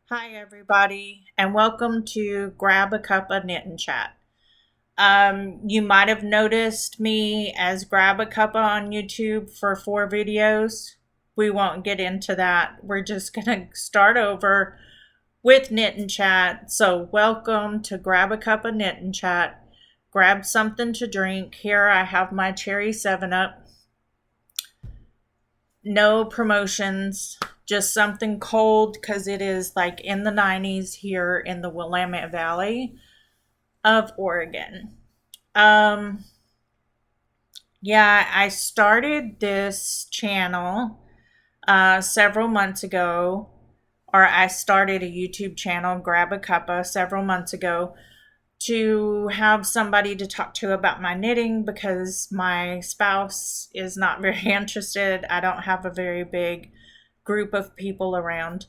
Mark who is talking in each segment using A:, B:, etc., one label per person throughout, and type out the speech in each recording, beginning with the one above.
A: Hi, everybody, and welcome to Grab a Cuppa Knit and Chat. You might have noticed me as Grab a Cuppa on YouTube for 4 videos. We won't get into that. We're just going to start over with Knit and Chat. So, welcome to Grab a Cuppa Knit and Chat. Grab something to drink. Here I have my Cherry 7 Up. No promotions, just something cold because it is like in the 90s here in the Willamette Valley of Oregon. Um, yeah, I started this channel several months ago, or I started a YouTube channel, Grab a Cuppa, several months ago to have somebody to talk to about my knitting because my spouse is not very interested. I don't have a very big group of people around.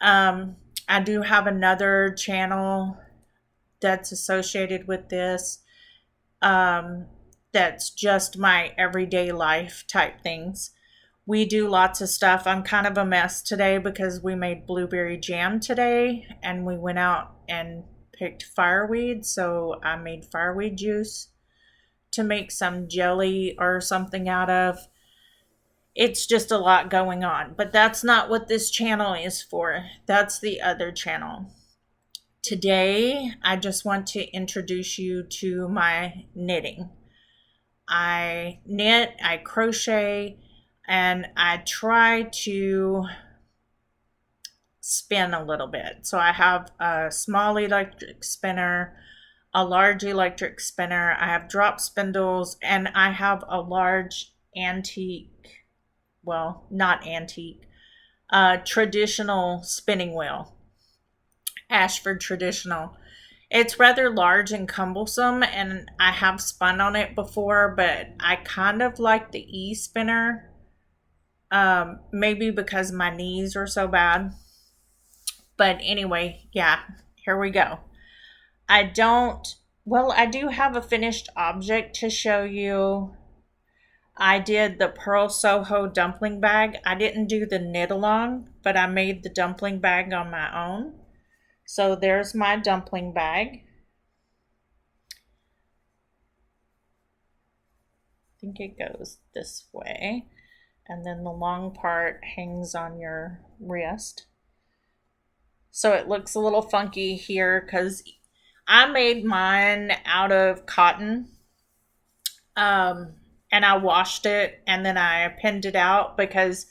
A: I do have another channel that's associated with this that's just my everyday life type things. We do lots of stuff. I'm kind of a mess today because we made blueberry jam today and we went out and picked fireweed. So I made fireweed juice to make some jelly or something out of. It's just a lot going on, but that's not what this channel is for. That's the other channel. Today, I just want to introduce you to my knitting. I knit, I crochet, and I try to spin a little bit. So I have a small electric spinner, a large electric spinner, I have drop spindles, and I have a large antique, well, not antique, traditional spinning wheel, Ashford traditional. It's rather large and cumbersome, and I have spun on it before, but I kind of like the e-spinner, maybe because my knees are so bad. But anyway, yeah, here we go. I don't, well, I do have a finished object to show you. I did the Pearl Soho dumpling bag. I didn't do the knit along, but I made the dumpling bag on my own. So there's my dumpling bag. I think it goes this way. And then the long part hangs on your wrist. So it looks a little funky here because I made mine out of cotton. And I washed it and then I pinned it out because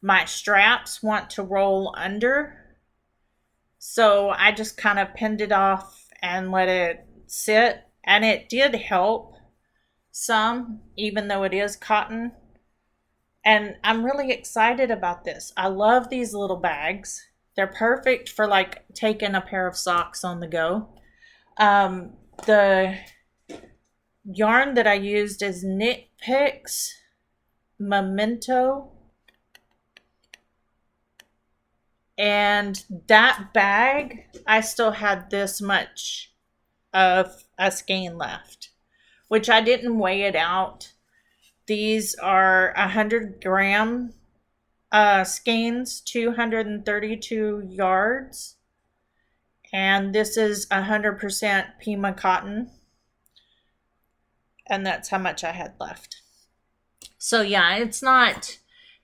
A: my straps want to roll under. So I just kind of pinned it off and let it sit. And it did help some, even though it is cotton. And I'm really excited about this. I love these little bags. They're perfect for like taking a pair of socks on the go. The yarn that I used is Knit Picks Memento. And that bag, I still had this much of a skein left, which I didn't weigh it out. These are 100-gram skeins, 232 yards. And this is 100% Pima cotton. And that's how much I had left. So yeah,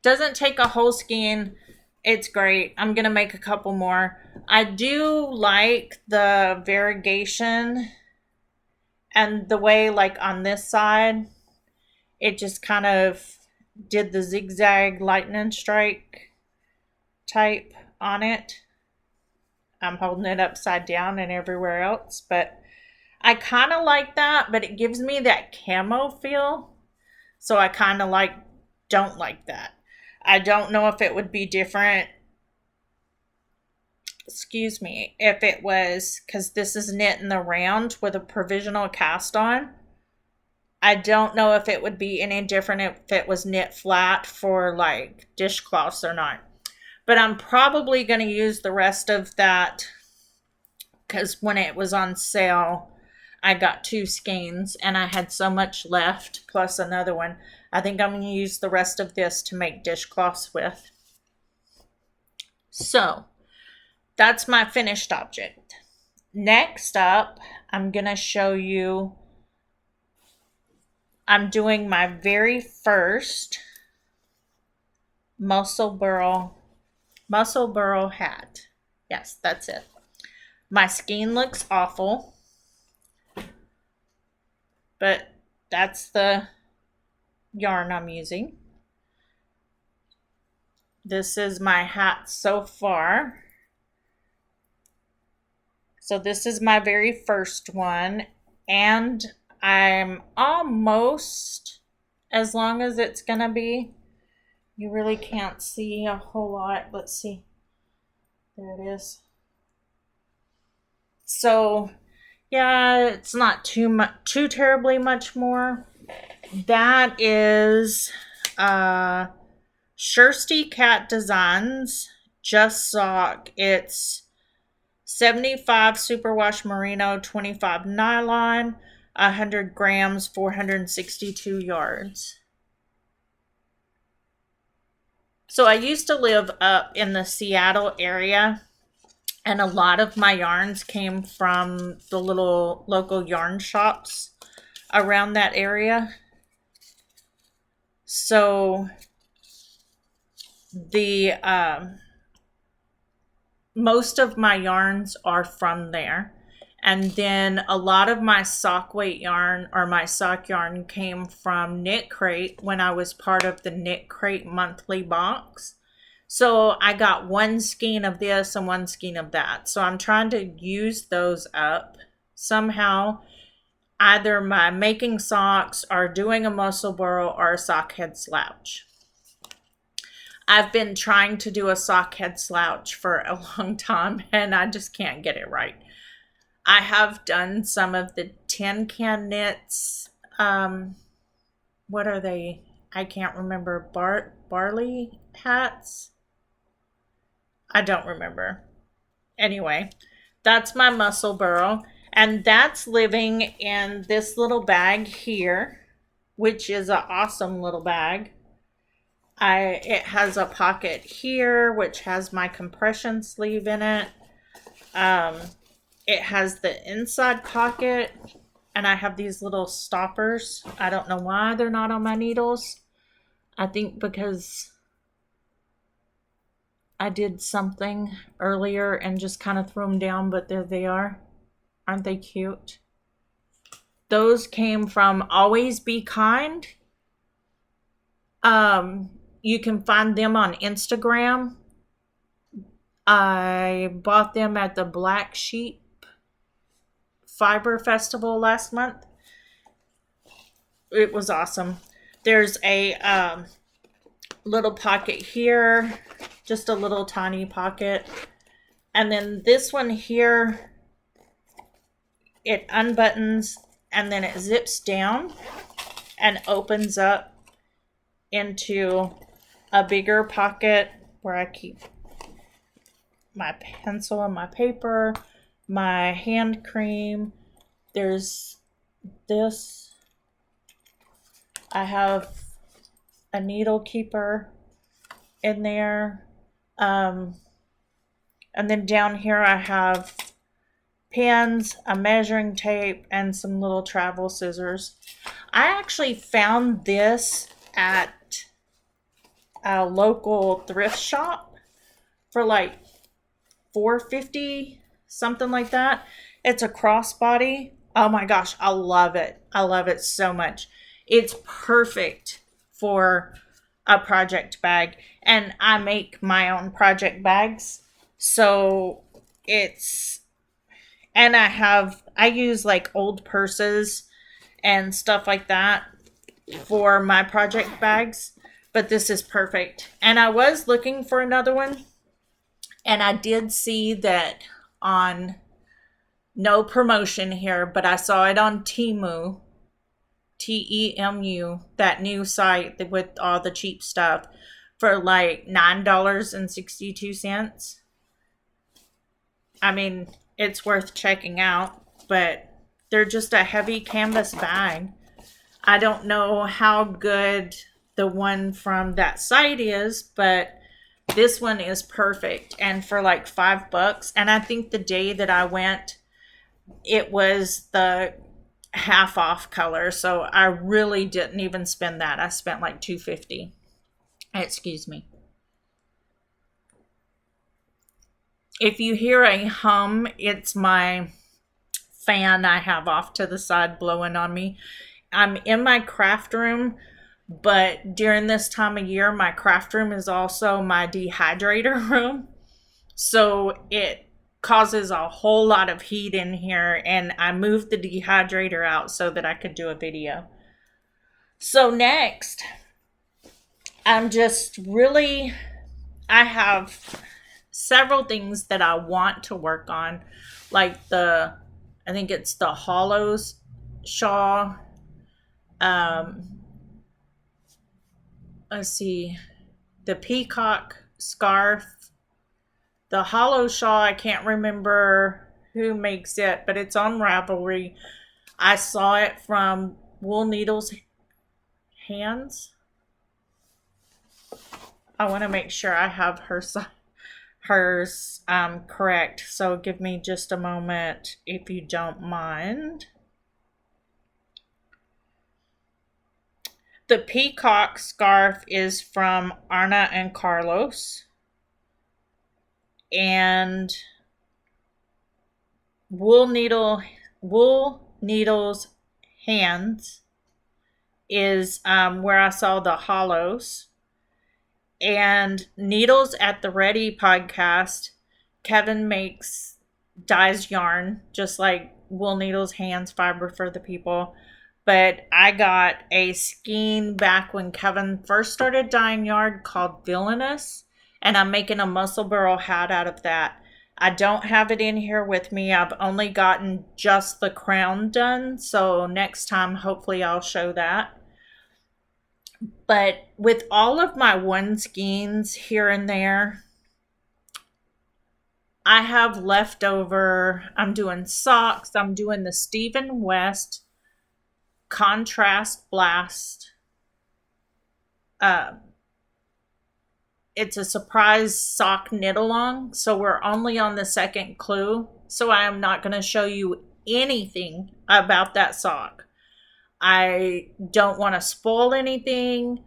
A: doesn't take a whole skein. It's great. I'm going to make a couple more. I do like the variegation and the way, like on this side, it just kind of did the zigzag lightning strike type on it. I'm holding it upside down and everywhere else, but I kind of like that, but it gives me that camo feel. So I kind of don't like that. I don't know if it would be different. Excuse me, if it was, because this is knit in the round with a provisional cast on. I don't know if it would be any different if it was knit flat for like dishcloths or not. But I'm probably going to use the rest of that because when it was on sale, I got 2 skeins and I had so much left plus another one. I think I'm going to use the rest of this to make dishcloths with. So That's my finished object. Next up, I'm going to show you, I'm doing my very first muscle burl hat. Yes, that's it. My skein looks awful, but that's the yarn I'm using. This is my hat so far. So this is my very first one, and I'm almost as long as it's gonna be. You really can't see a whole lot. Let's see. There it is. So yeah, it's not too terribly much more. That is Shirsty Cat Designs Just Sock. It's 75 superwash merino, 25 nylon, 100 grams, 462 yards. So I used to live up in the Seattle area, and a lot of my yarns came from the little local yarn shops around that area. So the most of my yarns are from there. And then a lot of my sock weight yarn or my sock yarn came from Knit Crate when I was part of the Knit Crate monthly box. So I got one skein of this and one skein of that. So I'm trying to use those up somehow, either by making socks or doing a muscle burl or a sock head slouch. I've been trying to do a sock head slouch for a long time, and I just can't get it right. I have done some of the tin can knits. What are they? I can't remember. Barley hats? I don't remember. Anyway, that's my muscle burl, and that's living in this little bag here, which is an awesome little bag. It has a pocket here, which has my compression sleeve in it. It has the inside pocket, and I have these little stoppers. I don't know why they're not on my needles. I think because I did something earlier and just kind of threw them down, but there they are. Aren't they cute? Those came from Always Be Kind. You can find them on Instagram. I bought them at the Black Sheep Fiber Festival last month. It was awesome. There's a little pocket here, just a little tiny pocket. And then this one here, it unbuttons and then it zips down and opens up into a bigger pocket where I keep my pencil and my paper, my hand cream. There's this. I have a needle keeper in there. And then down here I have pins, a measuring tape, and some little travel scissors. I actually found this at a local thrift shop for like $4.50, something like that. It's a crossbody. Oh my gosh, I love it. I love it so much. It's perfect for a project bag, and I make my own project bags. So and I use like old purses and stuff like that for my project bags, but this is perfect. And I was looking for another one, and I did see that on, no promotion here, but I saw it on Temu, Temu, that new site with all the cheap stuff, for like $9.62. I mean, it's worth checking out, but they're just a heavy canvas bag. I don't know how good the one from that site is, but This one is perfect and for like $5. And I think the day that I went, it was the half off color. So I really didn't even spend that. I spent like $2.50. Excuse me. If you hear a hum, it's my fan I have off to the side blowing on me. I'm in my craft room, but during this time of year, my craft room is also my dehydrator room. So it causes a whole lot of heat in here, and I moved the dehydrator out so that I could do a video. So next, I'm just really, I have several things that I want to work on, like I think it's the hollows shawl. Um, let's see, the peacock scarf, the hollow shawl. I can't remember who makes it, but it's on Ravelry. I saw it from Wool Needles Hands. I want to make sure I have hers correct. So give me just a moment if you don't mind. The peacock scarf is from Arna and Carlos. And Wool Needles Hands is where I saw the hollows. And Needles at the Ready podcast, Kevin dyes yarn, just like Wool Needles Hands fiber for the people. But I got a skein back when Kevin first started dyeing yarn called Villainous, and I'm making a muscle burl hat out of that. I don't have it in here with me. I've only gotten just the crown done, so next time hopefully I'll show that. But with all of my one skeins here and there, I have leftover. I'm doing socks. I'm doing the Stephen West Contrast Blast. It's a surprise sock knit along, so we're only on the second clue. So I am not going to show you anything about that sock. I don't want to spoil anything.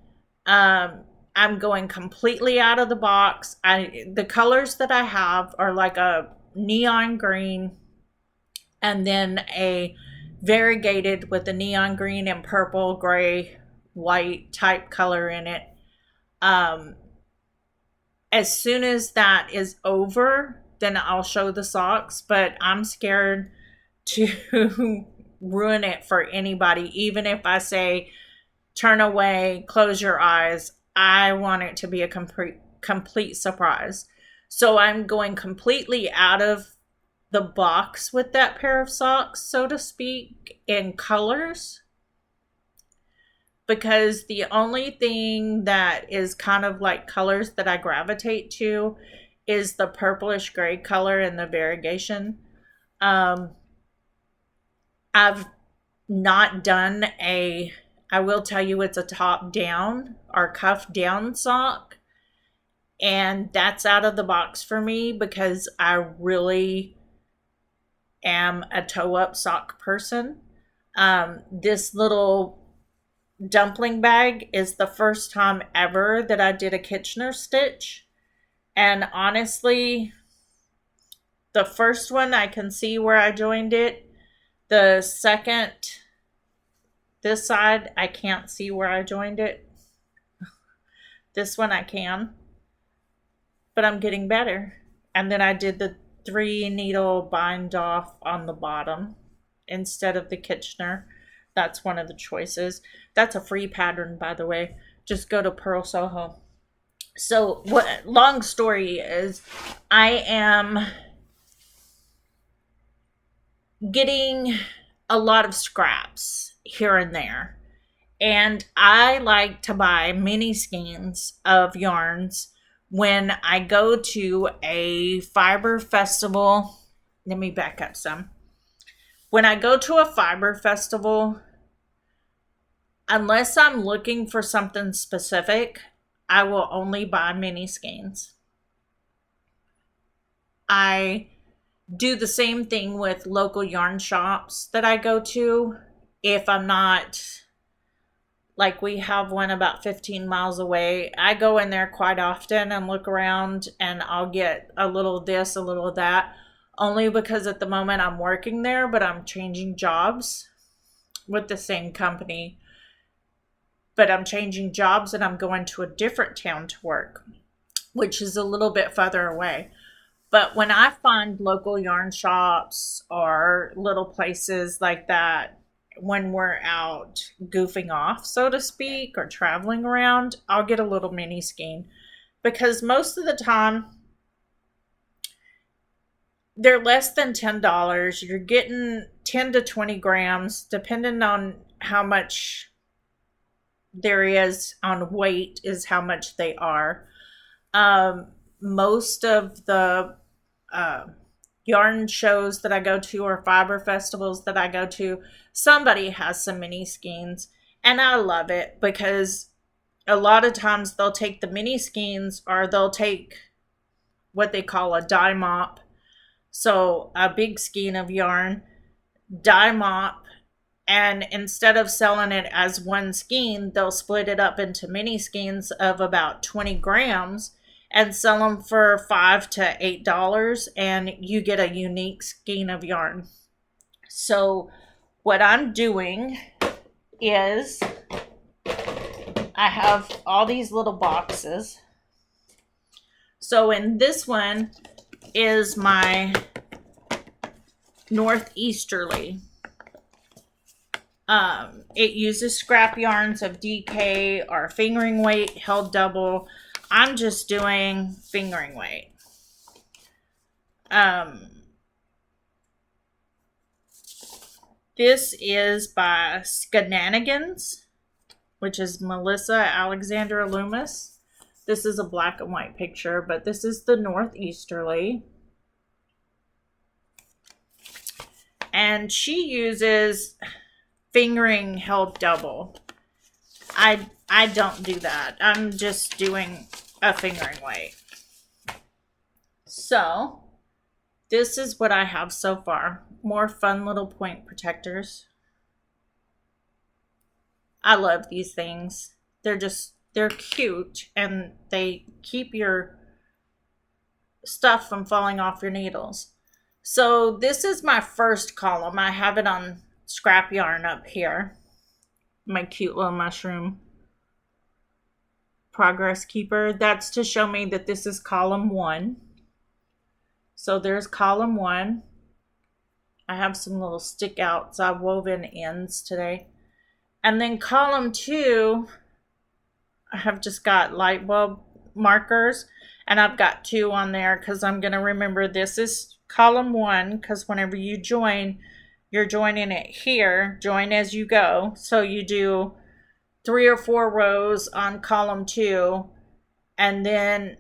A: I'm going completely out of the box. The colors that I have are like a neon green and then a variegated with a neon green and purple, gray, white type color in it. As soon as that is over, then I'll show the socks, but I'm scared to ruin it for anybody. Even if I say, turn away, close your eyes, I want it to be a complete surprise. So I'm going completely out of the box with that pair of socks, so to speak, in colors. Because the only thing that is kind of like colors that I gravitate to is the purplish gray color and the variegation. I've not done I will tell you it's a top down or cuff down sock. And that's out of the box for me because I really am a toe up sock person. This little dumpling bag is the first time ever that I did a Kitchener stitch. And honestly, the first one I can see where I joined it. The second, this side, I can't see where I joined it. This one I can. But I'm getting better. And then I did the 3 needle bind off on the bottom instead of the Kitchener. That's one of the choices. That's a free pattern, by the way. Just go to Pearl Soho. So, long story is, I am getting a lot of scraps here and there. And I like to buy mini skeins of yarns when I go to a fiber festival. Let me back up some. When I go to a fiber festival, unless I'm looking for something specific, I will only buy mini skeins. I do the same thing with local yarn shops that I go to. If I'm not, like, we have one about 15 miles away, I go in there quite often and look around, and I'll get a little of this, a little of that, only because at the moment I'm working there, but I'm changing jobs with the same company. But I'm changing jobs and I'm going to a different town to work, which is a little bit further away. But when I find local yarn shops or little places like that, when we're out goofing off, so to speak, or traveling around, I'll get a little mini skein, because most of the time they're less than $10. You're getting 10 to 20 grams, depending on how much there is on weight, is how much they are. Most of the yarn shows that I go to, or fiber festivals that I go to, somebody has some mini skeins, and I love it, because a lot of times they'll take the mini skeins, or they'll take what they call a dye mop, so a big skein of yarn, dye mop, and instead of selling it as one skein, they'll split it up into mini skeins of about 20 grams and sell them for $5 to $8, and you get a unique skein of yarn. So what I'm doing is I have all these little boxes. So in this one is my northeasterly. It uses scrap yarns of DK or fingering weight held double. I'm just doing fingering weight. This is by Skenanigans, which is Melissa Alexandra Loomis. This is a black and white picture, but this is the northeasterly. And she uses fingering held double. I don't do that. I'm just doing a fingering weight. So this is what I have so far. More fun little point protectors. I love these things. They're cute, and they keep your stuff from falling off your needles. So this is my first column. I have it on scrap yarn up here. My cute little mushroom progress keeper. That's to show me that this is column 1. So there's column 1. I have some little stick outs. I wove in ends today. And then column 2, I have just got light bulb markers, and I've got 2 on there because I'm going to remember this is column 1, because whenever you join, you're joining it here, join as you go. So you do 3 or 4 rows on column 2, and then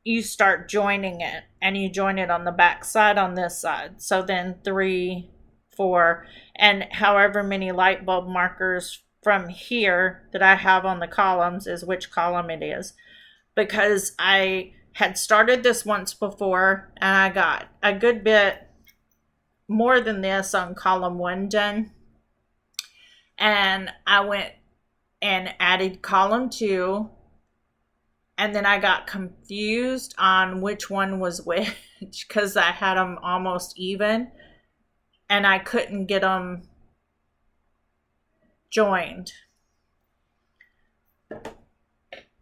A: you start joining it, and you join it on the back side on this side. So then 3, 4, and however many light bulb markers from here that I have on the columns is which column it is, because I had started this once before and I got a good bit more than this on column 1 done, and I went and added column 2, and then I got confused on which one was which, because I had them almost even and I couldn't get them joined.